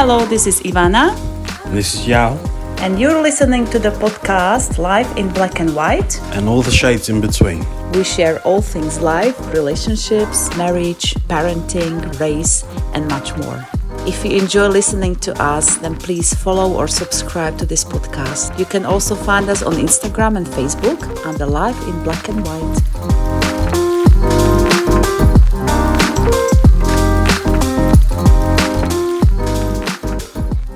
Hello, this is Ivana. And this is Yaw. And you're listening to the podcast Life in Black and White. And all the shades in between. We share all things life, relationships, marriage, parenting, race, and much more. If you enjoy listening to us, then please follow or subscribe to this podcast. You can also find us on Instagram and Facebook under Life in Black and White.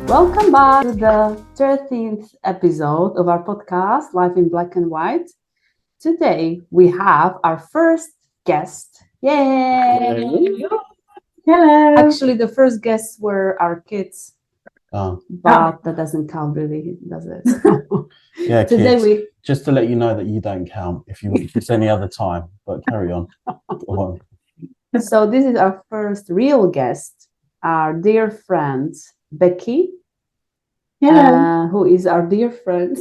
Welcome back to the 13th episode of our podcast, Life in Black and White. Today we have our first guest. Yay! Hello! Actually, the first guests were our kids. But that doesn't count really, does it? Yeah, today kids, just to let you know that you don't count if it's any other time, but carry on. So this is our first real guest, our dear friend, Becky. Hello. Who is our dear friend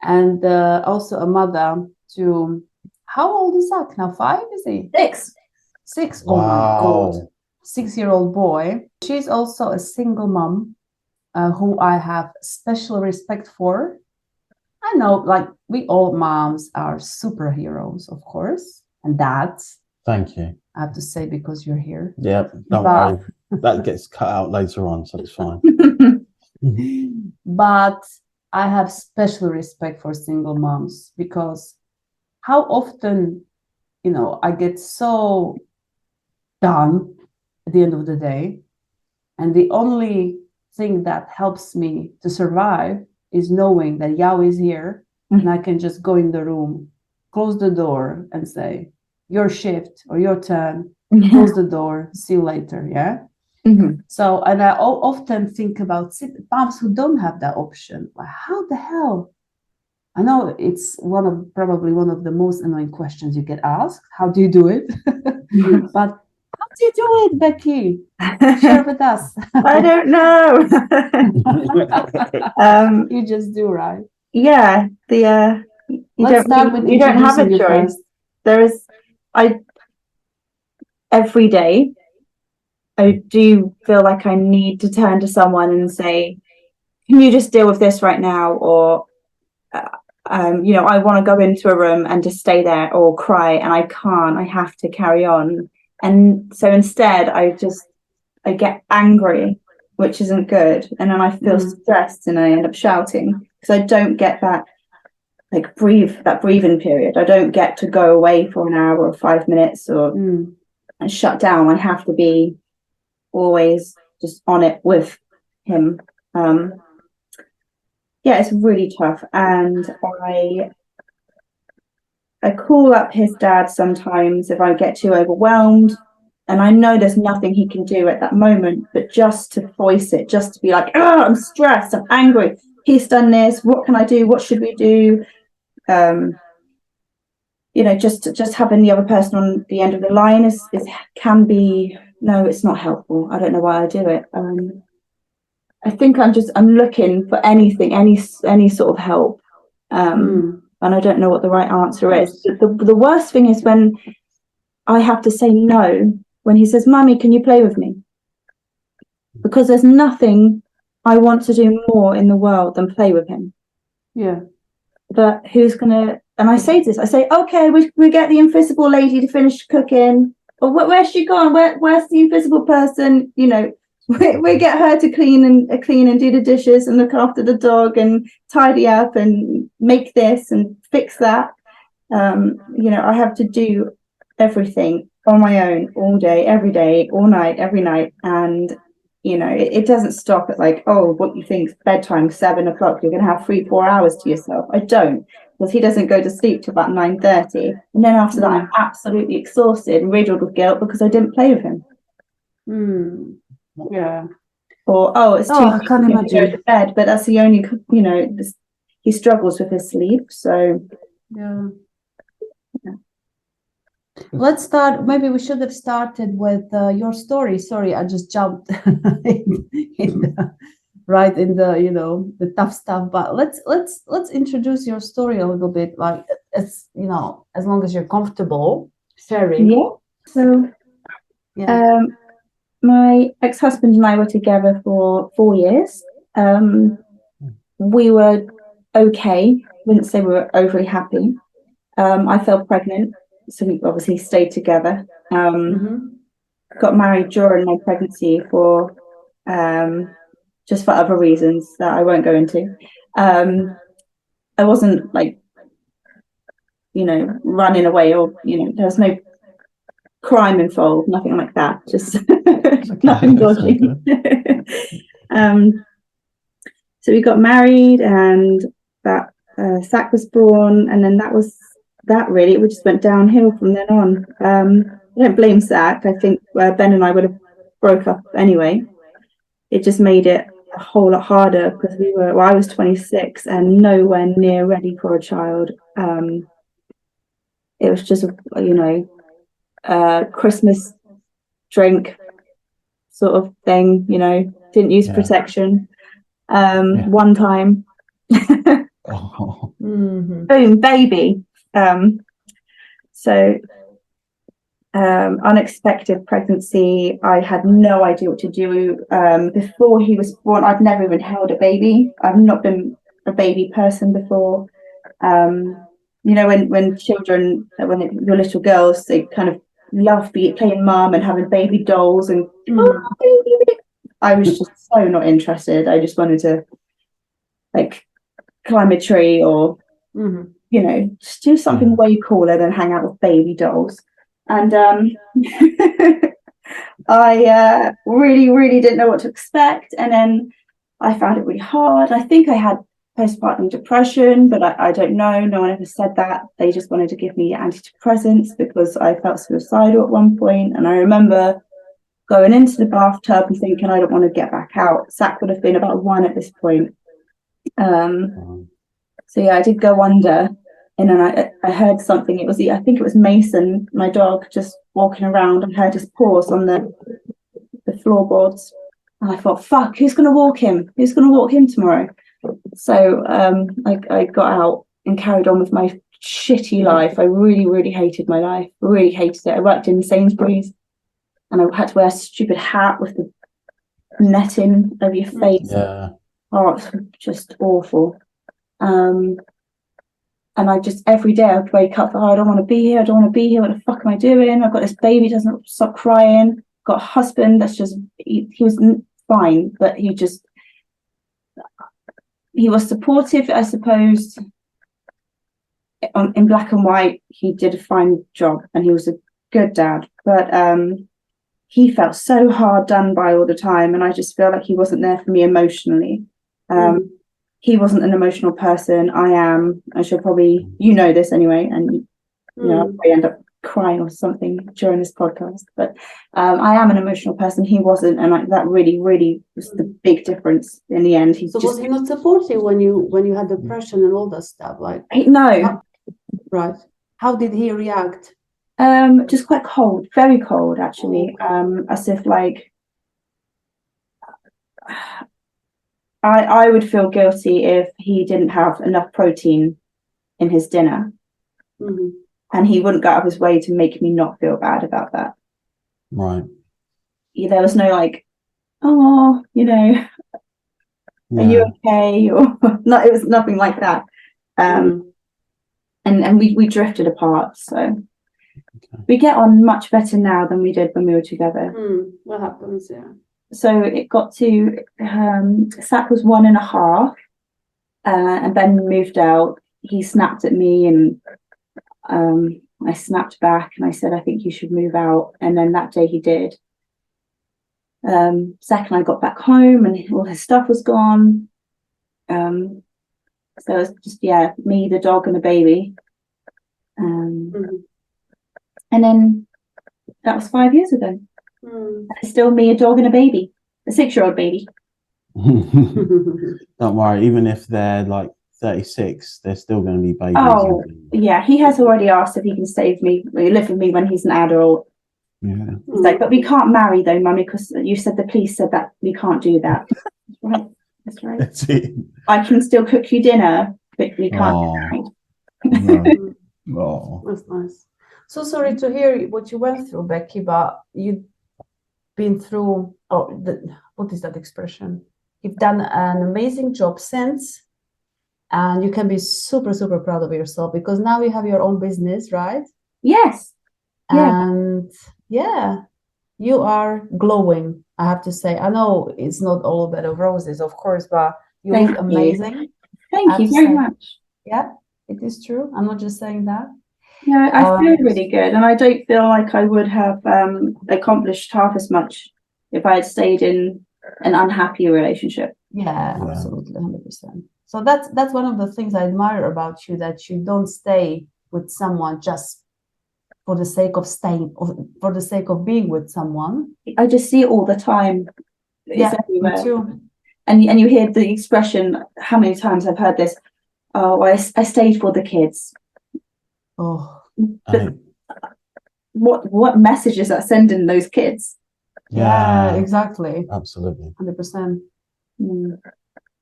and also a mother to, how old is that now? 5, is he? 6. Oh my God. 6-year-old boy. She's also a single mom who I have special respect for. I know, like, we all moms are superheroes, of course, and dads. Thank you. I have to say, because you're here. Yeah, don't worry. That gets cut out later on, so it's fine. But I have special respect for single moms, because how often, I get so done at the end of the day, and the only thing that helps me to survive is knowing that Yaw is here, and I can just go in the room, close the door, and say, your shift or your turn, close the door, see you later, yeah? Mm-hmm. So, and I often think about moms who don't have that option. Like, how the hell? I know it's probably one of the most annoying questions you get asked. How do you do it? But how do you do it, Becky? Share with us. I don't know. You just do, right? Yeah. You don't have a choice. Every day I do feel like I need to turn to someone and say, can you just deal with this right now? Or, I want to go into a room and just stay there or cry, and I can't, I have to carry on. And so instead I get angry, which isn't good. And then I feel stressed and I end up shouting because I don't get that breathing period. I don't get to go away for an hour or 5 minutes and shut down. I have to be always just on it with him. It's really tough, and I call up his dad sometimes if I get too overwhelmed, and I know there's nothing he can do at that moment, but just to voice it, just to be like, oh, I'm stressed, I'm angry, he's done this, what can I do, what should we do? Just having the other person on the end of the line it's not helpful. I don't know why I do it. I think I'm looking for anything, any sort of help. And I don't know what the right answer is. The worst thing is when I have to say no, when he says, Mummy, can you play with me? Because there's nothing I want to do more in the world than play with him. Yeah. But who's gonna, and I say this, okay, we get the invisible lady to finish cooking. Or where's she gone? Where's the invisible person? We get her to clean and do the dishes and look after the dog and tidy up and make this and fix that. I have to do everything on my own all day, every day, all night, every night. And, it doesn't stop at what you think bedtime, 7 o'clock, you're going to have 3-4 hours to yourself. I don't, because he doesn't go to sleep till about 9:30. And then after that, I'm absolutely exhausted and riddled with guilt because I didn't play with him. Yeah. Or it's too I can't imagine. to go to bed, but that's the only, he struggles with his sleep. So yeah. Let's start. Maybe we should have started with your story. Sorry, I just jumped right in the tough stuff. But let's introduce your story a little bit, like as long as you're comfortable sharing. Yeah. So, my ex-husband and I were together for 4 years. We were okay. Wouldn't say we were overly happy. I fell pregnant, so we obviously stayed together. Got married during my pregnancy for just for other reasons that I won't go into. I wasn't like, running away, or there was no crime involved, nothing like that. Just nothing dodgy. So we got married, and that Zach was born, and then that was that. Really, it just went downhill from then on. I don't blame Zach. I think Ben and I would have broke up anyway. It just made it a whole lot harder because I was 26 and nowhere near ready for a child. It was just Christmas drink sort of thing, didn't use protection. One time. Boom, baby. So unexpected pregnancy. I had no idea what to do. Before he was born, I'd never even held a baby. I've not been a baby person before. When children, when you're little girls, they kind of love playing mum and having baby dolls and I was just so not interested. I just wanted to climb a tree or just do something way cooler than hang out with baby dolls. And I really, really didn't know what to expect. And then I found it really hard. I think I had postpartum depression, but I don't know. No one ever said that. They just wanted to give me antidepressants because I felt suicidal at one point. And I remember going into the bathtub and thinking, I don't want to get back out. Zach would have been about 1 at this point. So yeah, I did go under. And then I heard something. I think it was Mason, my dog, just walking around, and heard his paws on the floorboards. And I thought, fuck, who's going to walk him? Who's going to walk him tomorrow? So I got out and carried on with my shitty life. I really, really hated my life. Really hated it. I worked in Sainsbury's, and I had to wear a stupid hat with the netting over your face. Yeah. Oh, it's just awful. And I just, every day I would wake up, I don't want to be here. I don't want to be here. What the fuck am I doing? I've got this baby, doesn't stop crying. Got a husband that's just, he was fine, but he was supportive, I suppose. In black and white, he did a fine job and he was a good dad. But he felt so hard done by all the time. And I just feel like he wasn't there for me emotionally. He wasn't an emotional person. I am. I should probably, this anyway, and I'll probably end up crying or something during this podcast. But I am an emotional person. He wasn't, and that really, really was the big difference in the end. Was he not supportive when you had depression and all that stuff? No. Right. How did he react? Just quite cold, very cold, actually. As if I would feel guilty if he didn't have enough protein in his dinner. And he wouldn't go out of his way to make me not feel bad about that. Right. There was no are you okay? Or no, it was nothing like that. And we drifted apart. So we get on much better now than we did when we were together. What happens? Yeah. So it got to Zach was 1.5, and Ben moved out. He snapped at me, and I snapped back, and I said, I think you should move out. And then that day he did. Zach and I got back home, and all his stuff was gone. So it was just me, the dog, and the baby. And then that was 5 years ago. It's still me, a dog, and a baby, a 6-year-old baby. Don't worry, even if they're 36, they're still going to be babies. Oh, yeah, he has already asked if he can live with me when he's an adult. Yeah. He's like, but we can't marry though, Mummy, because you said the police said that we can't do that. That's right. That's it. I can still cook you dinner, but we can't get married. No. That's nice. So sorry to hear what you went through, Becky, but been through, what is that expression? You've done an amazing job since, and you can be super, super proud of yourself because now you have your own business, right? Yes. And you are glowing, I have to say. I know it's not all a bed of roses, of course, but you look amazing. Thank you very much. Yeah, it is true. I'm not just saying that. Yeah, I feel really good, and I don't feel like I would have accomplished half as much if I had stayed in an unhappy relationship. Yeah, absolutely, 100%. So that's one of the things I admire about you, that you don't stay with someone just for the sake of staying, for the sake of being with someone. I just see it all the time. It's everywhere. Me too. And you hear the expression, how many times I've heard this, oh, I stayed for the kids. Oh, but what message is that sending those kids? Yeah, exactly. Absolutely. 100%.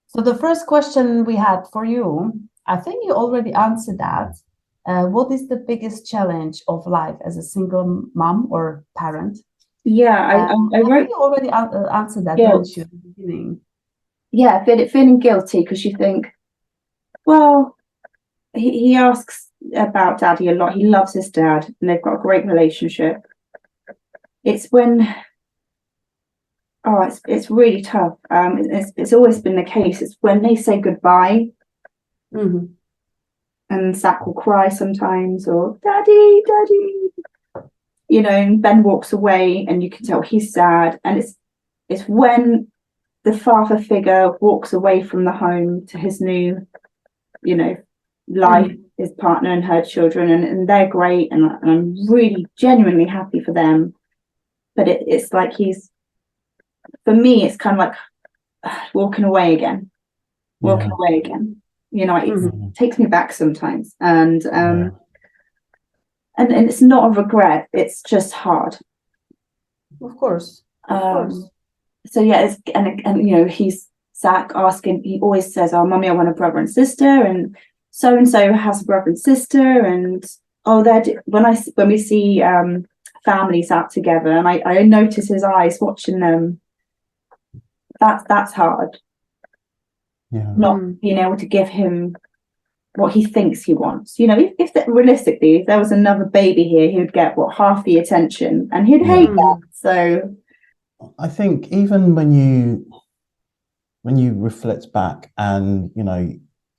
So the first question we had for you, I think you already answered that. What is the biggest challenge of life as a single mom or parent? Yeah, I wrote. You already answered that, didn't you, at the beginning? Yeah, feeling guilty because you think, well, he asks about daddy a lot. He loves his dad, and they've got a great relationship. It's when, it's really tough. It's always been the case. It's when they say goodbye. Mm-hmm. And Zach will cry sometimes, or daddy, and Ben walks away and you can tell he's sad. And it's when the father figure walks away from the home to his new, life, his partner and her children, and they're great, and I'm really genuinely happy for them. But it's like for me, it's kind of like walking away again. It takes me back sometimes, and it's not a regret, it's just hard. Of course. So it's he's Zach asking, he always says, oh mummy, I want a brother and sister, and so has a brother and sister, and when we see families out together, and I notice his eyes watching them, that's hard. Not being able to give him what he thinks he wants. If realistically, if there was another baby here, he would get half the attention, and he'd hate that. So I think even when you reflect back, and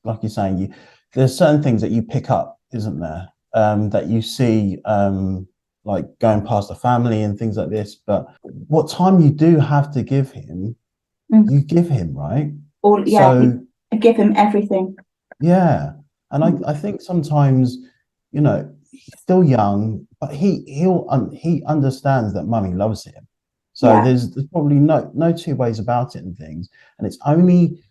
like you're saying, there's certain things that you pick up, isn't there, that you see, like going past the family and things like this. But what time you do have to give him, you give him, right? So I give him everything. Yeah. And I think sometimes, he's still young, but he understands that mummy loves him. So there's probably no two ways about it and things. And it's only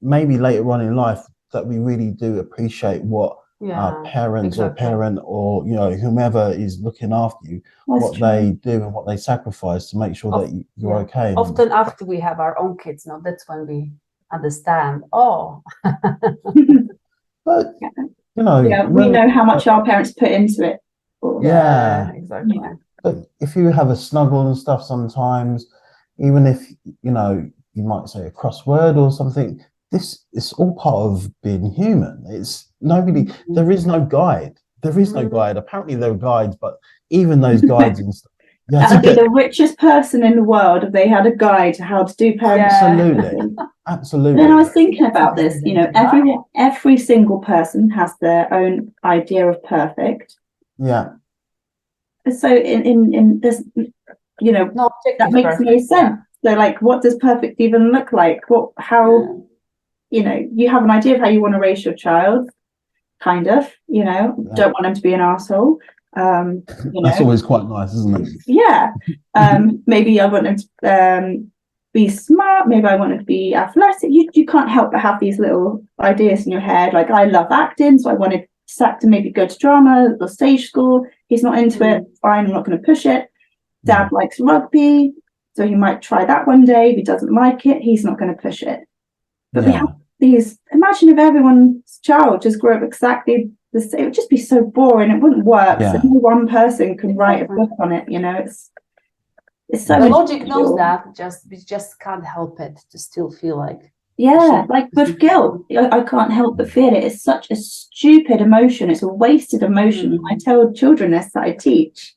maybe later on in life that we really do appreciate what our parents or parent or whomever is looking after you, they do and what they sacrifice to make sure that you're okay. Often after we have our own kids, now that's when we understand. Oh. But we know how much our parents put into it. Yeah, exactly. But if you have a snuggle and stuff sometimes, even if you might say a crossword or something, this is all part of being human. It's nobody. There is no guide. Apparently there are guides, but even those guides and stuff. That would be the richest person in the world if they had a guide to how to do parenting. Absolutely. Then I was thinking about this. Every single person has their own idea of perfect. Yeah. So in this, that makes no sense. So like, what does perfect even look like? You have an idea of how you want to raise your child, kind of. Don't want them to be an arsehole. That's always quite nice, isn't it? Yeah. Maybe I want them to be smart. Maybe I want them to be athletic. You can't help but have these little ideas in your head. Like, I love acting, so I wanted Zach to maybe go to drama or stage school. He's not into it. Fine, I'm not going to push it. Dad likes rugby, so he might try that one day. If he doesn't like it, he's not going to push it. But we have these. Imagine if everyone's child just grew up exactly the same. It would just be so boring. It wouldn't work. So no one person can write a book on it. It's so The logic knows individual. that, we just can't help it to still feel like. Yeah, like with guilt, I can't help but feel it. It's such a stupid emotion. It's a wasted emotion. I tell children this that I teach.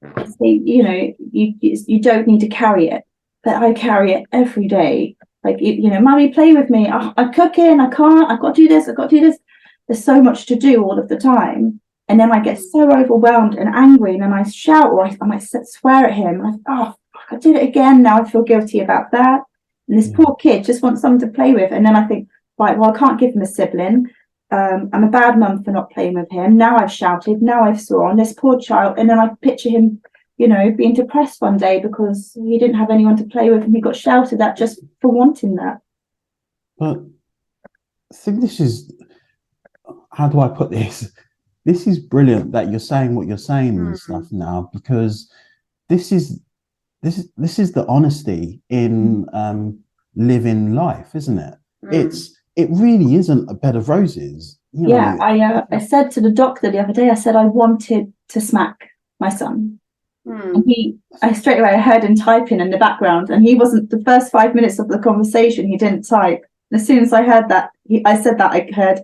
I say, you know, you don't need to carry it, but I carry it every day. Like, you know, Mummy, play with me. I'm cooking. I can't. I've got to do this. I've got to do this. There's so much to do all of the time. And then I get so overwhelmed and angry, and then I shout, or I might swear at him. I did it again. Now I feel guilty about that. And this poor kid just wants someone to play with. And then I think, right, well, I can't give him a sibling. I'm a bad mum for not playing with him. Now I've shouted. Now I've sworn. This poor child. And then I picture him, you know, being depressed one day because he didn't have anyone to play with and he got shouted at just for wanting that. But I think this is, how do I put this? This is brilliant that you're saying what you're saying and stuff now, because this is the honesty in living life, isn't it? It really isn't a bed of roses. You know? Yeah, I said to the doctor the other day, I said I wanted to smack my son. And I straight away I heard him typing in the background, and he wasn't, the first 5 minutes of the conversation he didn't type. And as soon as I heard that, I said that, I heard,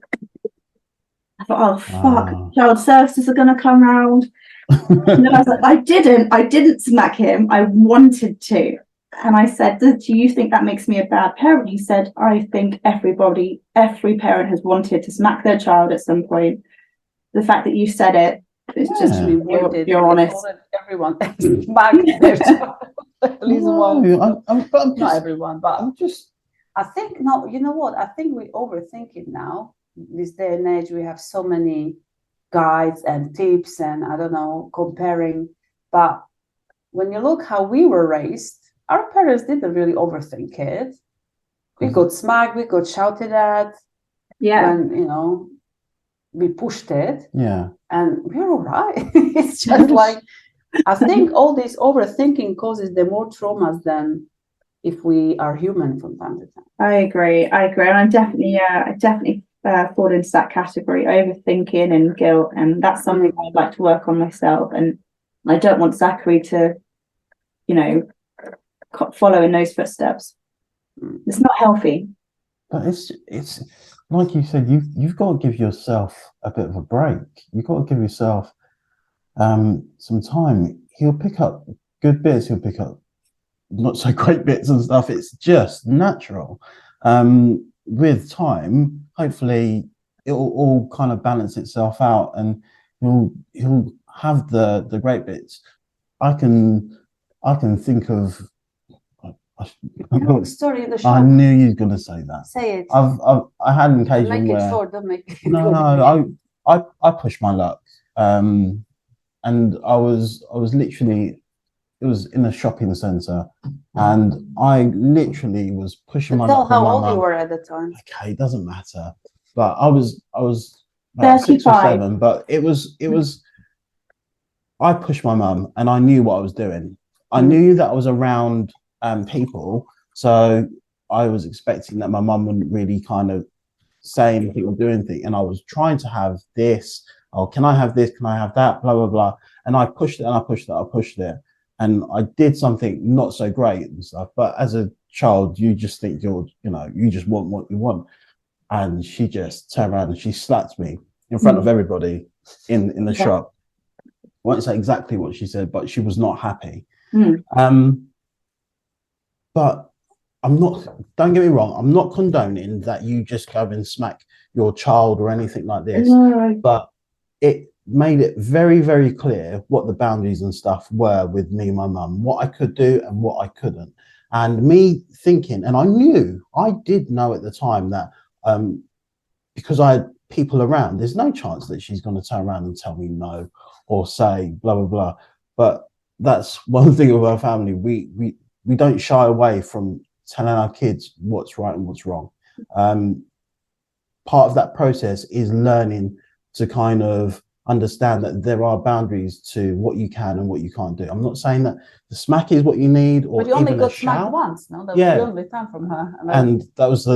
I thought, oh fuck, child services are gonna come round. And then I was like, I didn't smack him, I wanted to. And I said, do you think that makes me a bad parent? He said, I think every parent has wanted to smack their child at some point. The fact that you said it, it's just you're honest. Everyone smacked their child. At least one. Not everyone, but I think, no, you know what? I think we overthink it now. This day and age, we have so many guides and tips and I don't know, comparing. But when you look how we were raised, our parents didn't really overthink it. We got smacked, we got shouted at. Yeah. And, you know, we pushed it. Yeah. And we're all right. It's just like, I think all this overthinking causes them more traumas than if we are human from time to time. I agree. And I definitely fall into that category, overthinking and guilt. And that's something I'd like to work on myself. And I don't want Zachary to, you know, follow in those footsteps. It's not healthy. But it's like you said, you've got to give yourself a bit of a break. You've got to give yourself some time. He'll pick up good bits, he'll pick up not so great bits and stuff. It's just natural. With time, hopefully it'll all kind of balance itself out and he'll have the great bits. I can think of story in the shop. I knew you were going to say that. Say it. I had an occasion make where it short, don't make it no, I pushed my luck, and I was literally, it was in a shopping centre, and I literally was pushing my luck. Tell how old you were at the time. Okay, it doesn't matter, but I was about 6 or 7, but it was. I pushed my mum, and I knew what I was doing. I knew that I was around people, so I was expecting that my mum wouldn't really kind of say anything or do anything, and I was trying to have this, oh, can I have this, can I have that, blah blah blah, and I pushed it and I pushed it, and I did something not so great and stuff, but as a child you just think you just want what you want, and she just turned around and she slapped me in front of everybody in the shop. I won't say exactly what she said, but she was not happy. But I'm not, don't get me wrong, I'm not condoning that you just go and smack your child or anything like this. No. But it made it very, very clear what the boundaries and stuff were with me and my mum, what I could do and what I couldn't. And me thinking, and I did know at the time that because I had people around, there's no chance that she's going to turn around and tell me no or say blah, blah, blah. But that's one thing of our family. We don't shy away from telling our kids what's right and what's wrong. Part of that process is learning to kind of understand that there are boundaries to what you can and what you can't do. I'm not saying that the smack is what you need, or but you only even got a smacked shout. once. No, that was the only time from her. And that was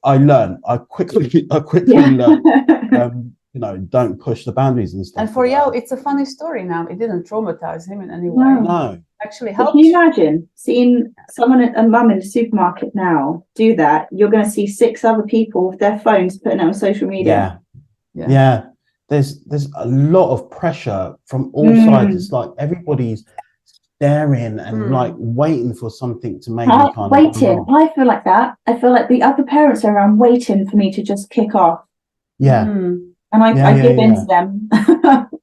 I quickly learned. don't push the boundaries and stuff. And for like Yao, that. it's a funny story now. It didn't traumatize him in any way. No. No. Actually But helped. can you imagine seeing a mum in the supermarket now do that? You're going to see 6 other people with their phones putting it on social media. Yeah. There's a lot of pressure from all sides. It's like everybody's staring and like waiting for something to maybe kind of waiting. I feel like that. I feel like the other parents are around waiting for me to just kick off. Yeah. And I give in to them.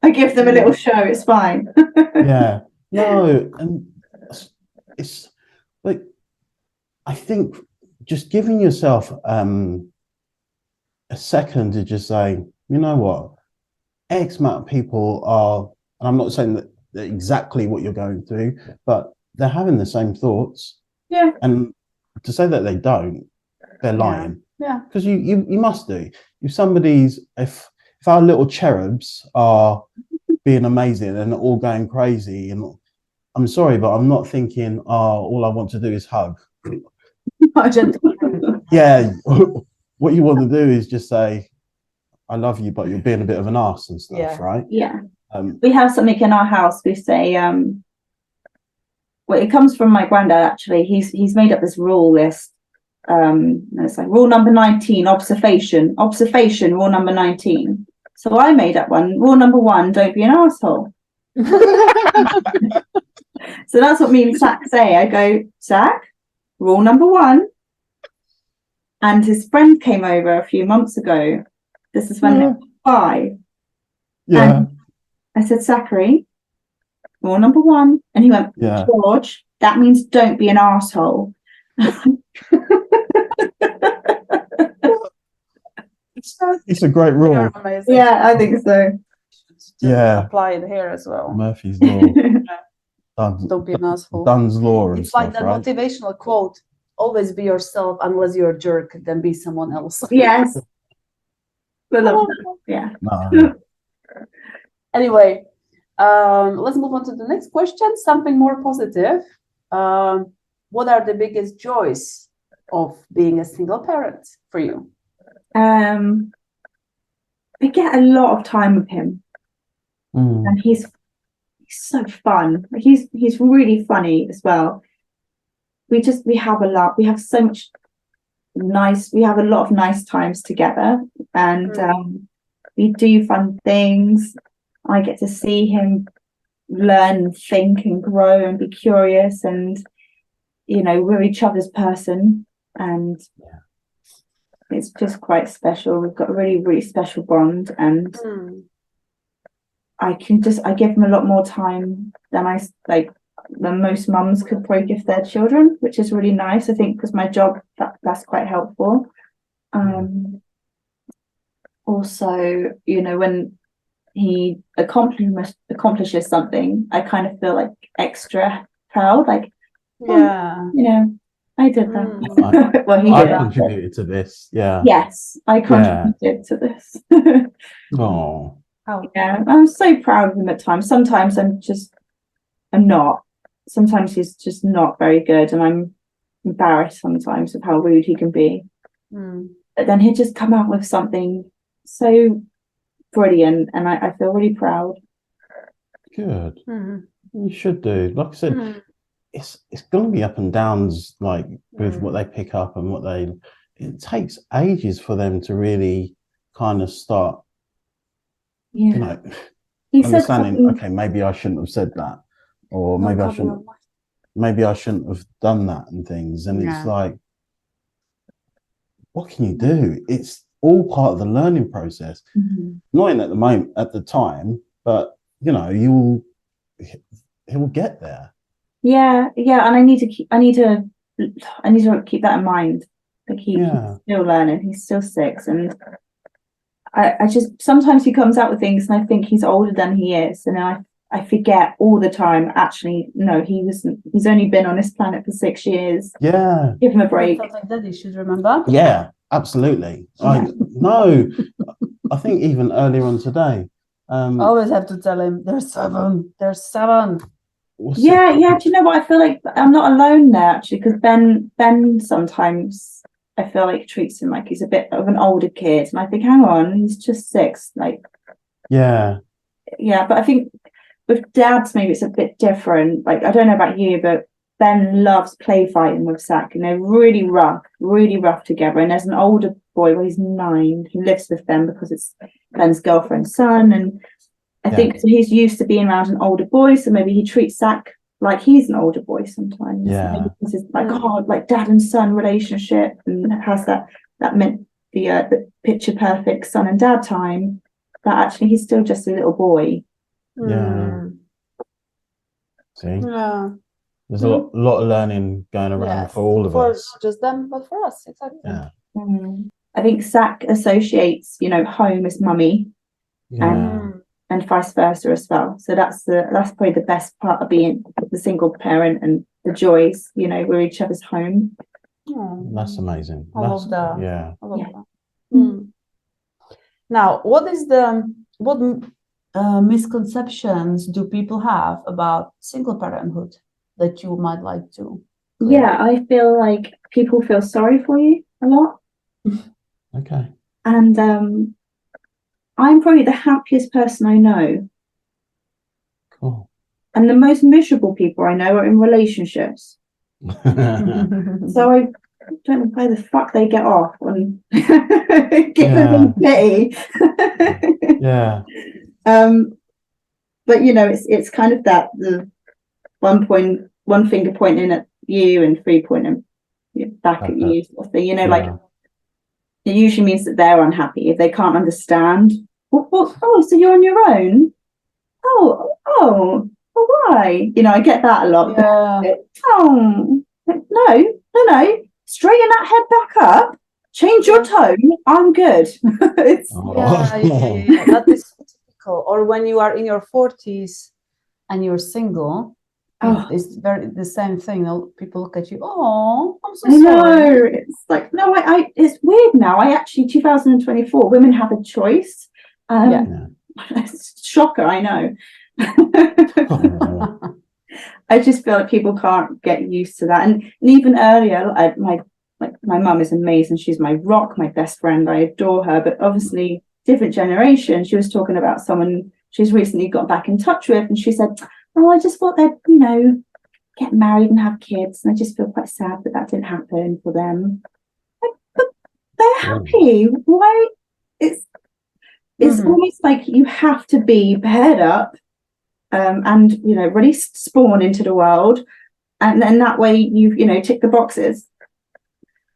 I give them a little show. It's fine. Yeah. No, and it's like, I think just giving yourself a second to just say, you know what, X amount of people are, and I'm not saying that exactly what you're going through, but they're having the same thoughts. Yeah. And to say that they don't, they're lying. Yeah. Because you must do. If our little cherubs are being amazing and all going crazy, and I'm sorry, but I'm not thinking, all I want to do is hug. Yeah. What you want to do is just say, I love you, but you're being a bit of an arse and stuff, right? Yeah. We have something in our house. We say, well, it comes from my granddad, actually. He's made up this rule list. And it's like rule number 19, observation, rule number 19. So I made up one. Rule number 1, don't be an asshole. So that's what me and Zach say. I go, Zach, rule number 1. And his friend came over a few months ago. This is when they were 5. Yeah. And I said, Zachary, rule number 1. And he went, George, that means don't be an asshole. It's a great rule. Yeah, I think so. Yeah. Apply it here as well. Murphy's Law. Don't be an asshole. Dunn's Law. And it's stuff, like that right? motivational quote, always be yourself unless you're a jerk, then be someone else. Yes. Yeah. No. Anyway, let's move on to the next question. Something more positive. What are the biggest joys of being a single parent for you? I get a lot of time with him, and he's so fun. He's really funny as well. We have a lot. We have so much nice. We have a lot of nice times together, and we do fun things. I get to see him learn, and think, and grow, and be curious, and we're each other's person, and it's just quite special. We've got a really, really special bond, and I give him a lot more time than most mums could probably give their children, which is really nice. I think because my job, that's quite helpful. Also, when he accomplishes something, I kind of feel like extra proud, like, I did that. Well, he I did. contributed to this. Yeah. Yes, I contributed to this. Oh. Yeah, I'm so proud of him at times. Sometimes I'm not. Sometimes he's just not very good, and I'm embarrassed sometimes of how rude he can be. But then he'll just come out with something so brilliant, and I feel really proud. Good. You should do. Like I said, it's going to be up and downs, like with what they pick up and what it takes ages for them to really kind of start, understanding, okay, maybe I shouldn't have said that, or maybe I shouldn't have done that and things. And it's like, what can you do? It's all part of the learning process. Annoying at the time, but he'll get there. Yeah, and I need to keep that in mind. Like he's still learning. He's still 6, and I just sometimes he comes out with things, and I think he's older than he is, and I forget all the time. Actually, no, he's only been on this planet for 6 years. Yeah, give him a break. Something like that, you should remember. Yeah, absolutely. I think even earlier on today. I always have to tell him there's 7. There's 7. Yeah. Do you know what? I feel like I'm not alone there, actually, because Ben sometimes I feel like treats him like he's a bit of an older kid, and I think, hang on, he's just 6. Like, Yeah. yeah, but I think with dads, maybe it's a bit different. Like, I don't know about you, but Ben loves play fighting with Zach, and they're really rough together. And there's an older boy, well, he's 9, who lives with them because it's Ben's girlfriend's son. And I think he's used to being around an older boy, so maybe he treats Zach like he's an older boy sometimes. Yeah. Maybe this is like like dad and son relationship, and has that meant the picture perfect son and dad time. But actually, he's still just a little boy. Yeah. See, Yeah. there's a lot of learning going around for all of us. Not just them, but for us, exactly. Yeah. I think Zach associates, home as mummy, and vice versa as well. So that's probably the best part of being the single parent, and the joys, we're each other's home. That's amazing. I love that. Yeah. I love that. Now, what misconceptions do people have about single parenthood that you might like to clear? Yeah, I feel like people feel sorry for you a lot. Okay. And I'm probably the happiest person I know. Cool. And the most miserable people I know are in relationships. So I don't know where the fuck they get off on giving pity. Yeah. But it's kind of that the one finger pointing at you and 3 pointing back at you sort of thing. Like, it usually means that they're unhappy if they can't understand. Oh, so you're on your own? Oh, well, why? I get that a lot. Yeah. Oh, no. Straighten that head back up. Change your tone. I'm good. Yeah. That is typical. Or when you are in your 40s and you're single, it's the same thing. People look at you. Oh, I'm so sorry. No, it's like, no, it's weird now. 2024, women have a choice. Shocker, I know. I just feel like people can't get used to that. And even earlier, my mum is amazing. She's my rock, my best friend. I adore her. But obviously, different generation. She was talking about someone she's recently got back in touch with, and she said, "Oh, I just thought they'd, get married and have kids, and I just feel quite sad that didn't happen for them." But they're happy. Why? It's almost like you have to be paired up, and release spawn into the world, and then that way you tick the boxes.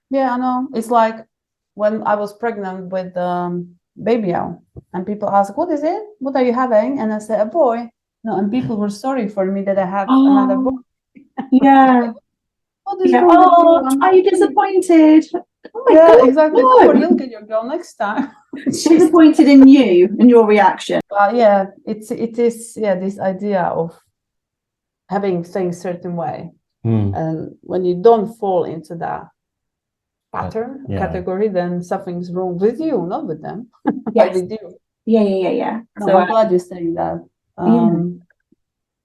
Yeah, I know. It's like when I was pregnant with Baby Yaw, and people ask, "What is it? What are you having?" And I said, "A boy." No, and people were sorry for me that I have another boy. Yeah. What is wrong with you? Are you disappointed? Oh my God, exactly. Don't worry, you'll get your girl next time. Disappointed in you and your reaction. It is this idea of having things certain way, and when you don't fall into that pattern category, then something's wrong with you, not with them. Yes. With you. Yeah. So I'm glad you're saying that.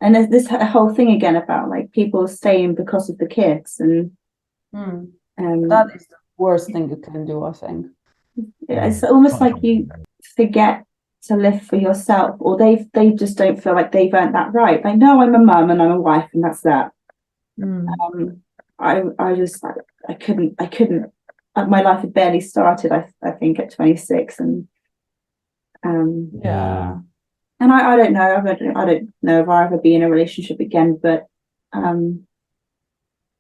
And there's this whole thing again about like people staying because of the kids, and that is the worst thing you can do, I think. It's almost like you forget to live for yourself, or they just don't feel like they've earned that right. Like, no, I'm a mum and I'm a wife, and that's that. I just I couldn't. My life had barely started. I think at 26, and and I don't know. I don't know if I'll ever be in a relationship again. But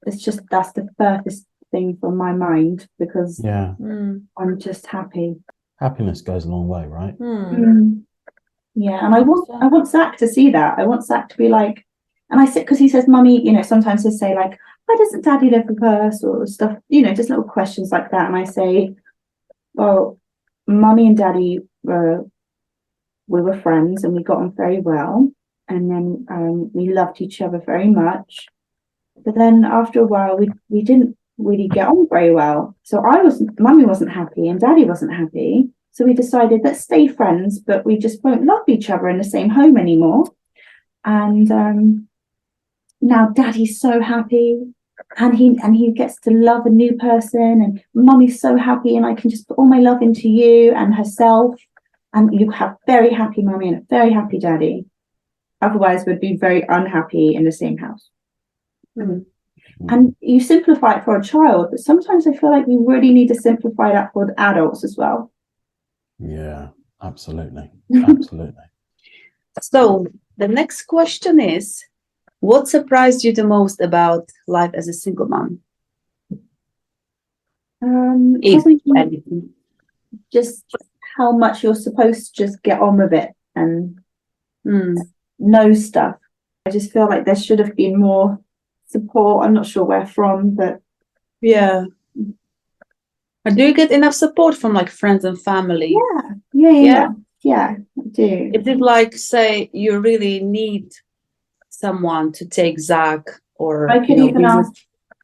it's just that's the furthest thing from my mind, because I'm just happy. Happiness goes a long way, right? Yeah, and I want Zach to see that. I want Zach to be like, and I said, because he says, "Mummy," sometimes he'll say like, "Why doesn't Daddy live with us?" or stuff, just little questions like that. And I say, "Well, Mummy and Daddy we were friends and we got on very well, and then we loved each other very much. But then after a while, we didn't really get on very well. So Mummy wasn't happy and Daddy wasn't happy. So we decided, let's stay friends, but we just won't love each other in the same home anymore. And now Daddy's so happy. he gets to love a new person, and mummy's so happy, and I can just put all my love into you and herself, and you have very happy mummy and a very happy daddy. Otherwise, we'd be very unhappy in the same house. Mm. And you simplify it for a child, but sometimes I feel like you really need to simplify that for the adults as well. Yeah, absolutely. Absolutely. So the next question is, what surprised you the most about life as a single mom? If Probably anything. just how much you're supposed to just get on with it and Mm. know stuff. I just feel like there should have been more support. I'm not sure where from, but Yeah. Do you get enough support from like friends and family? yeah, I do. Is it like, say, you really need someone to take Zach, or I could even ask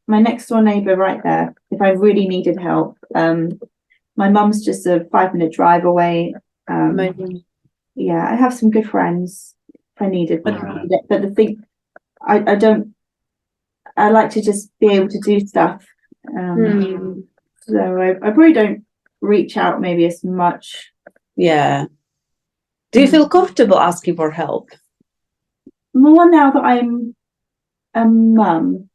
my next door neighbour right there if I really needed help. My mum's just a 5-minute drive away. Amazing. Yeah, I have some good friends if I needed, but the thing, I don't. I like to just be able to do stuff. So I probably don't reach out maybe as much. Yeah. Do you feel comfortable asking for help? More now that I'm a mum.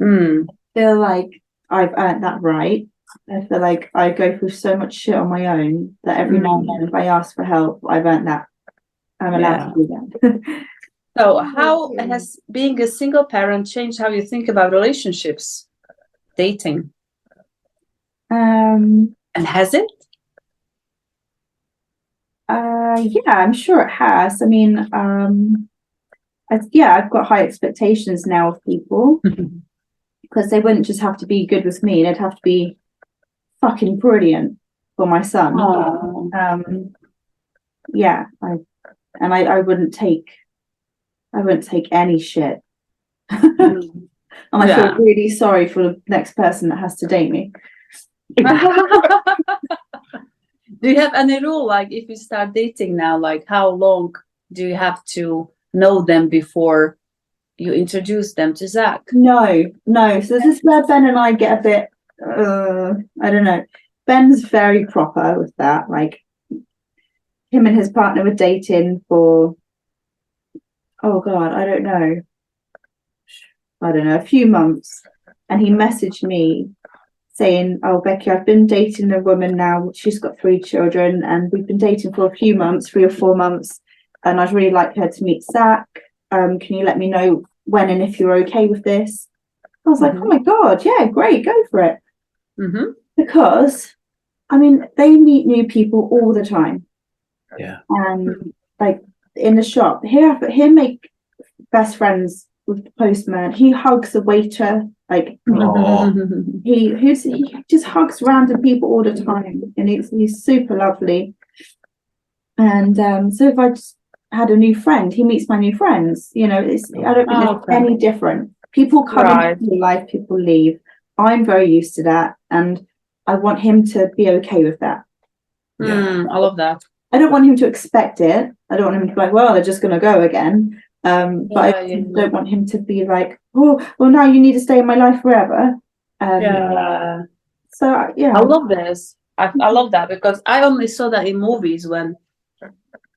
Mm. I feel like I've earned that right. I feel like I go through so much shit on my own that every now and then, if I ask for help, I've earned that. I'm allowed to do that. So how has being a single parent changed how you think about relationships, dating? And has it? Yeah, I'm sure it has. I mean, I've got high expectations now of people because they wouldn't just have to be good with me; they'd have to be fucking brilliant for my son. Yeah, I wouldn't take any shit. And I feel really sorry for the next person that has to date me. Do you have any rule, like if you start dating now, like how long do you have to know them before you introduce them to Zach? No. So this is where Ben and I get a bit, I don't know. Ben's very proper with that. Like, him and his partner were dating for, oh God, I don't know, a few months. And he messaged me saying, oh, Becky, I've been dating a woman now. She's got 3 children and we've been dating for a few months, 3 or 4 months. And I'd really like her to meet Zach. Can you let me know when and if you're okay with this? I was like, oh my God, yeah, great, go for it. Because, I mean, they meet new people all the time. Yeah. And like in the shop, he'll make best friends with the postman. He hugs the waiter. Like he just hugs random people all the time, and he's super lovely. And so if I just had a new friend, he meets my new friends. You know, I don't think it's any different. People come into your life, people leave. I'm very used to that, and I want him to be okay with that. I love that. I don't want him to expect it. I don't want him to be like, well, they're just going to go again. But I don't want him to be like, oh, well, now you need to stay in my life forever. So, yeah. I love this. I love that because I only saw that in movies when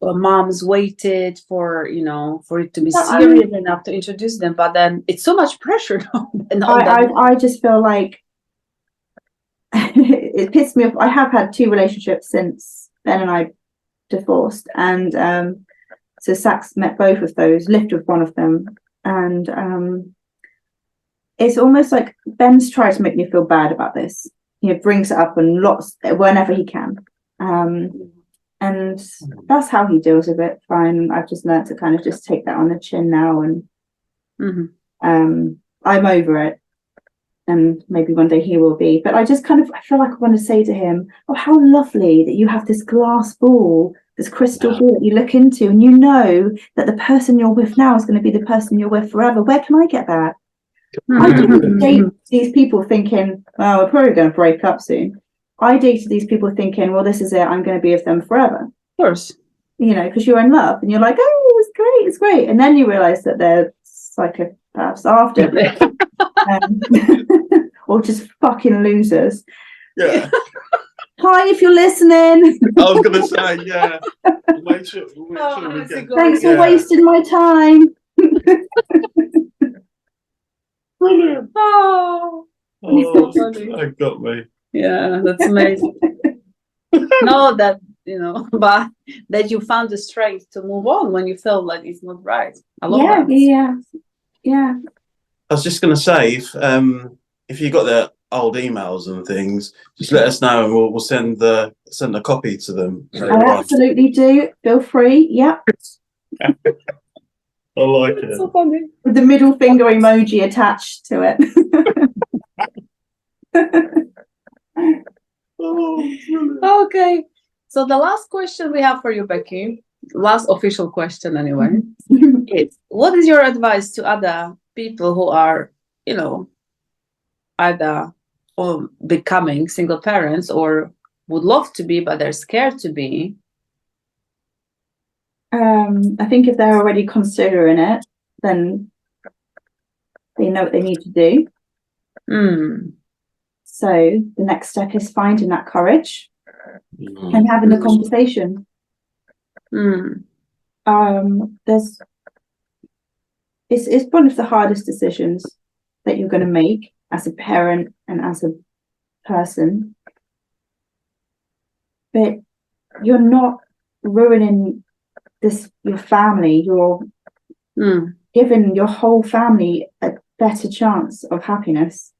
moms waited for, for it to be serious enough to introduce them. But then it's so much pressure. I just feel like it pissed me off. I have had 2 relationships since Ben and I divorced, and so Sax met both of those, lived with one of them, and it's almost like Ben's tried to make me feel bad about this. He brings it up and lots whenever he can, and that's how he deals with it. Fine. I've just learned to kind of just take that on the chin now, and I'm over it. And maybe one day he will be, but I feel like I want to say to him, oh, how lovely that you have this glass ball, this crystal ball that you look into, and you know that the person you're with now is going to be the person you're with forever. Where can I get that? I didn't date these people thinking, oh, we're probably going to break up soon. I dated these people thinking, well, this is it, I'm going to be with them forever. Of course. Because you're in love and you're like, oh, it's great. And then you realize that they're psychopaths after. Or just fucking losers. Yeah. Hi, if you're listening. I was gonna say, yeah. Make sure we get. Thanks for Yeah. wasting my time. Brilliant. Oh, Oh, funny. that got me. Yeah, that's amazing. No, that but that you found the strength to move on when you felt like it's not right. I love that. Yeah. I was just gonna say, if you got the old emails and things, just let us know and we'll send a copy to them. I absolutely do. Feel free. Yep. I like it. So funny. With the middle finger emoji attached to it. Oh, Okay. So the last question we have for you, Becky, last official question anyway, is what is your advice to other people who are, either becoming single parents or would love to be, but they're scared to be? I think if they're already considering it, then they know what they need to do. So the next step is finding that courage and having the conversation. It's one of the hardest decisions that you're going to make as a parent and as a person, but you're not ruining your family. You're giving your whole family a better chance of happiness,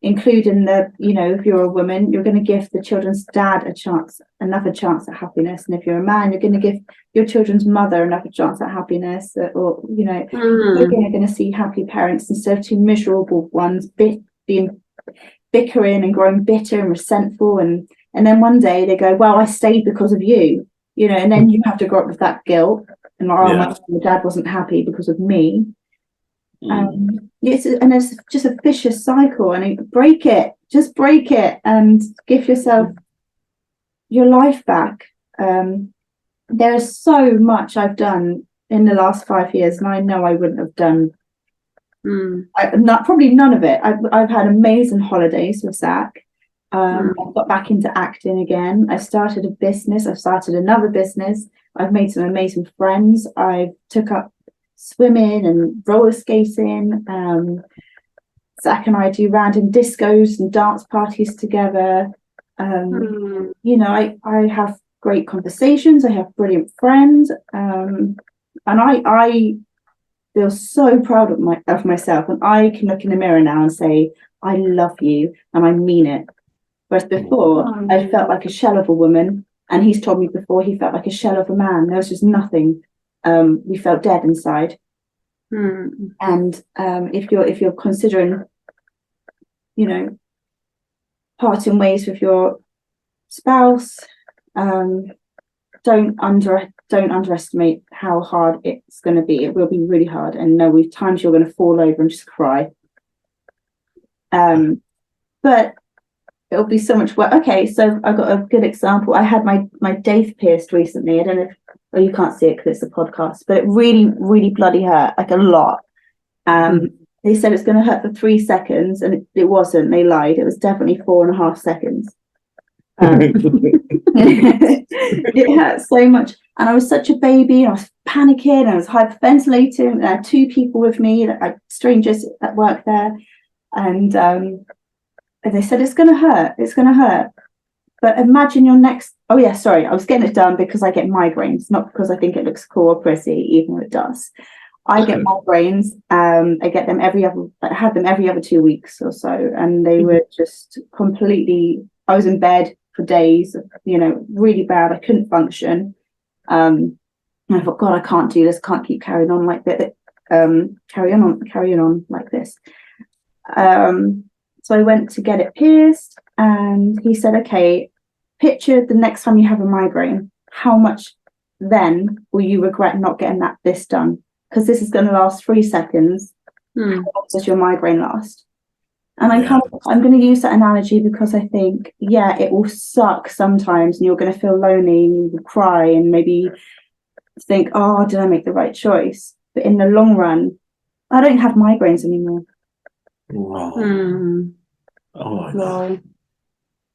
including if you're a woman, you're going to give the children's dad another chance at happiness, and if you're a man, you're going to give your children's mother another chance at happiness, or you're going to see happy parents instead of two miserable ones being bickering and growing bitter and resentful, and then one day they go, well, I stayed because of you, and then you have to grow up with that guilt and my dad wasn't happy because of me. It's just a vicious cycle, and break it and give yourself your life back. There is so much I've done in the last 5 years, and I know I wouldn't have done probably none of it. I've had amazing holidays with Zach. I've got back into acting again. I started a business. I've started another business. I've made some amazing friends. I took up swimming and roller skating. Zach and I do random discos and dance parties together. I have great conversations. I have brilliant friends, and I feel so proud of myself, and I can look in the mirror now and say I love you, and I mean it. Whereas before, I felt like a shell of a woman, and he's told me before he felt like a shell of a man. There was just nothing. We felt dead inside. And if you're considering, parting ways with your spouse, don't underestimate how hard it's going to be. It will be really hard, and no, with times you're going to fall over and just cry. But it'll be so much work. Okay, so I've got a good example. I had my daith pierced recently. I don't know if you can't see it because it's a podcast, but it really, really bloody hurt, like a lot. They said it's going to hurt for 3 seconds, and it wasn't. They lied. It was definitely 4.5 seconds. It hurt so much, and I was such a baby, and I was panicking, and I was hyperventilating, and I had 2 people with me, strangers that work there, and they said it's going to hurt, but imagine your next. Oh yeah, sorry, I was getting it done because I get migraines, not because I think it looks cool or pretty, even though it does. I get migraines. I get them I had them every other 2 weeks or so, and they were just completely. I was in bed for days, really bad. I couldn't function. And I thought, God, I can't do this. Can't keep carrying on like that. Carrying on like this. So I went to get it pierced, and he said, okay, picture the next time you have a migraine. How much then will you regret not getting this done? Because this is going to last 3 seconds. How long does your migraine last? And I'm going to use that analogy because I think, it will suck sometimes, and you're going to feel lonely, and you will cry, and maybe think, oh, did I make the right choice? But in the long run, I don't have migraines anymore. Wow. Oh my God. Wow.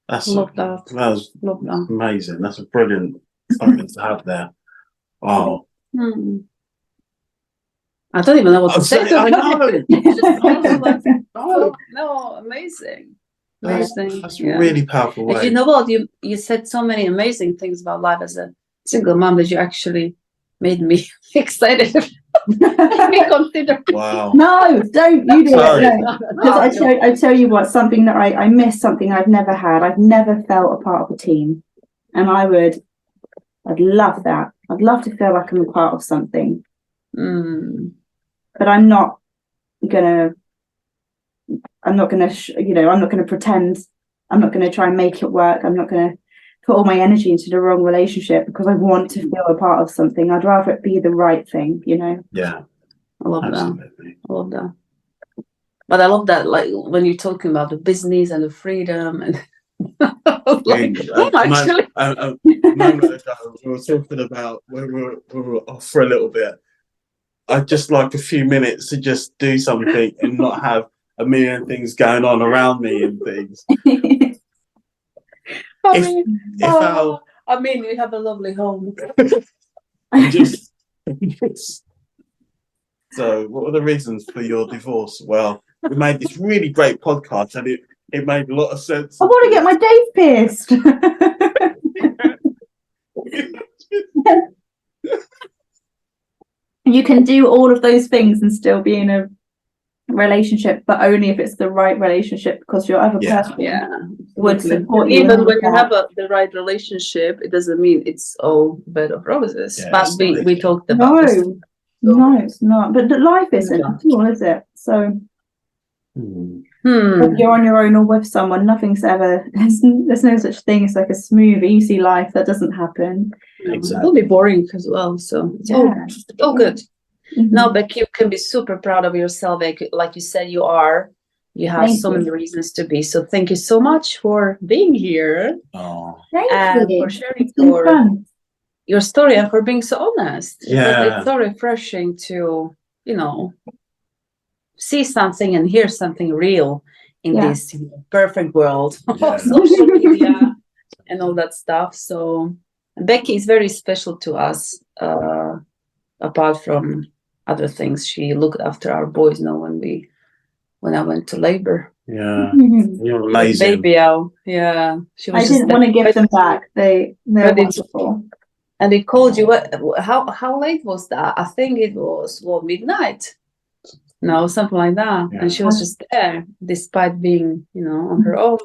That's Love that. that was Love that. amazing. That's a brilliant something to have there. Wow. I don't even know what to I'm say. saying, I know. No, amazing. That's Amazing. really powerful And way. you know what? You said so many amazing things about life as a single mom that you actually made me excited. Made me consider. Wow. No, don't you do Sorry. it. No. Because I tell you what, something that I miss, something I've never had. I've never felt a part of a team, and I'd love that. I'd love to feel like I'm a part of something, but I'm not gonna I'm not gonna pretend. I'm not gonna try and make it work. I'm not gonna put all my energy into the wrong relationship because I want to feel a part of something. I'd rather it be the right thing, Yeah. I love Absolutely. that. I love that. But I love that, like when you're talking about the business and the freedom and like, actually, a moment ago, we were talking about when we were off for a little bit. I'd just like a few minutes to just do something and not have a million things going on around me and things. I mean, we have a lovely home. So, what were the reasons for your divorce? Well, we made this really great podcast, and it made a lot of sense. I want to get my days pierced. You can do all of those things and still be in a relationship, but only if it's the right relationship, because your other person would support you. Even when you have the right relationship, it doesn't mean it's all bed of roses. Yeah, but we talked about this. No, it's not. But the life isn't at all, is it? So if you're on your own or with someone, nothing's ever. There's no such thing as like a smooth, easy life. That doesn't happen. Exactly. It'll be boring as well. So it's all good. Now, Becky, you can be super proud of yourself. Like you said, you are. You have so many reasons to be. So thank you so much for being here. Thank you for sharing your story and for being so honest. Yeah. It's so refreshing to, see something and hear something real in this perfect world of social media and all that stuff. So Becky is very special to us, apart from other things. She looked after our boys when I went to labor. Yeah, you're amazing. Baby Yaw. Yeah, she was. I didn't want to give them back. They're wonderful. And they called you. How late was that? I think it was midnight. No, something like that. Yeah. And she was just there, despite being, on her own.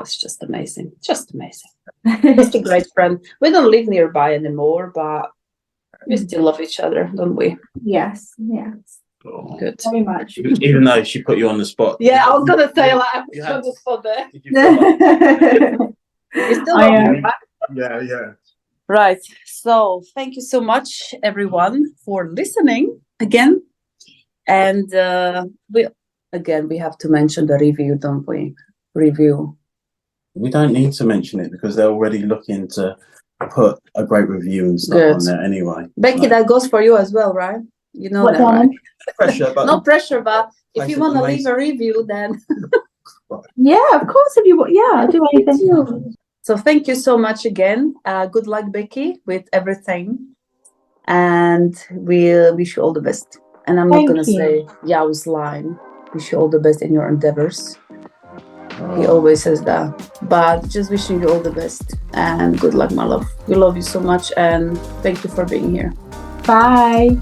It's just amazing. Just amazing. Just a great friend. We don't live nearby anymore, but we still love each other, don't we? Yes. Oh, good. Very much. Even though she put you on the spot. Yeah, I was gonna say I put you on the spot there. You still love me, right? Yeah. Right. So thank you so much, everyone, for listening again. And we have to mention the review, don't we? Review. We don't need to mention it because they're already looking to put a great review and stuff on there anyway. Becky, that goes for you as well, right? You know what, that, right? Pressure, but no pressure, but if you want to leave a review, then yeah, of course. If you want, I'll do anything. So thank you so much again. Good luck, Becky, with everything, and we'll wish you all the best. And I'm not gonna say Yaw's line. Wish you all the best in your endeavors. He always says that, but just wishing you all the best and good luck, my love. We love you so much, and thank you for being here. Bye.